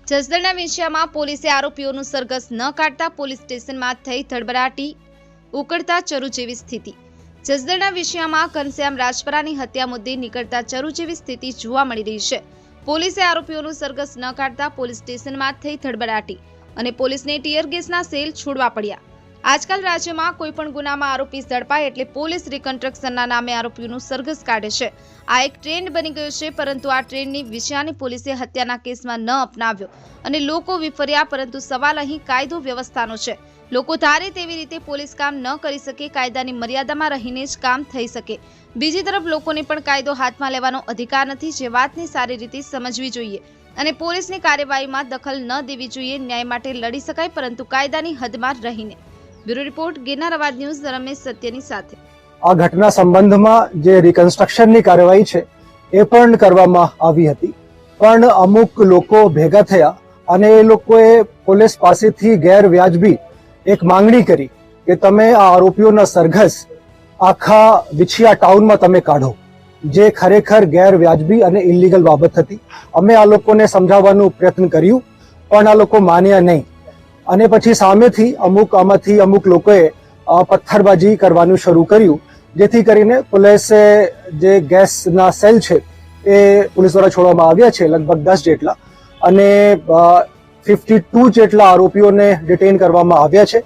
જસદણના વિંછિયામાં પોલીસે આરોપીઓનું સરઘસ ન કાઢતા પોલીસ સ્ટેશનમાં થઈ ધડબડાટી, ઉકળતા ચરુ જેવી સ્થિતિ। જસદણના વિંછિયામાં ઘનશ્યામ રાજપરાની હત્યા મુદ્દે નીકળતા ચરુ જેવી સ્થિતિ જોવા મળી રહી છે। પોલીસે આરોપીઓનું સરઘસ ન કાઢતા પોલીસ સ્ટેશનમાં થઈ ધડબડાટી અને પોલીસને ટીયર ગેસના સેલ છોડવા પડ્યા। આજકાલ રાજ્યમાં કોઈપણ ગુનામાં આરોપી ઝડપાય એટલે પોલીસ રિકન્સ્ટ્રક્શનના નામે આરોપીઓનું સરઘસ કાઢે છે। આ એક ટ્રેન્ડ બની ગયો છે, પરંતુ આ ટ્રેન્ડની વિંછિયાની પોલીસે હત્યાના કેસમાં ન અપનાવ્યો અને લોકો વિફર્યા। પરંતુ સવાલ અહીં કાયદો વ્યવસ્થાનો છે। લોકો ધારે તેવી રીતે પોલીસ કામ ન કરી શકે, કાયદાની મર્યાદામાં રહીને જ કામ થઈ શકે। બીજી તરફ લોકોને પણ કાયદો હાથમાં લેવાનો અધિકાર નથી, જે વાતને સારી રીતે સમજવી જોઈએ અને પોલીસની કાર્યવાહીમાં દખલ ન દેવી જોઈએ। ન્યાય માટે લડી શકાય, પરંતુ કાયદાની હદમાં રહીને। બ્યુરો રિપોર્ટ, ગિરનાર અવાજ ન્યૂઝ, રમેશ સત્યની સાથે। આ ઘટના સંબંધમાં જે રિકન્સ્ટ્રક્શનની કાર્યવાહી છે એ પણ કરવામાં આવી હતી, પણ અમુક લોકો ભેગા થયા અને એ લોકોએ પોલીસ પાસેથી ગેરવ્યાજબી એક માંગણી કરી કે તમે આ આરોપીઓના સરઘસ આખા વિંછિયા ટાઉનમાં તમે કાઢો, જે ખરેખર ગેરવ્યાજબી અને ઇલીગલ બાબત હતી। અમે આ લોકોને સમજાવવાનું પ્રયત્ન કર્યું, પણ આ લોકો માન્યા નહીં અને પછી સામેથી આમાંથી અમુક લોકોએ પથ્થરબાજી કરવાનું શરૂ કર્યું, જેથી કરીને પોલીસે જે ગેસના સેલ છે એ પોલીસ દ્વારા છોડવામાં આવ્યા છે, લગભગ 10 જેટલા, અને 52 જેટલા આરોપીઓને ડિટેઇન કરવામાં આવ્યા છે।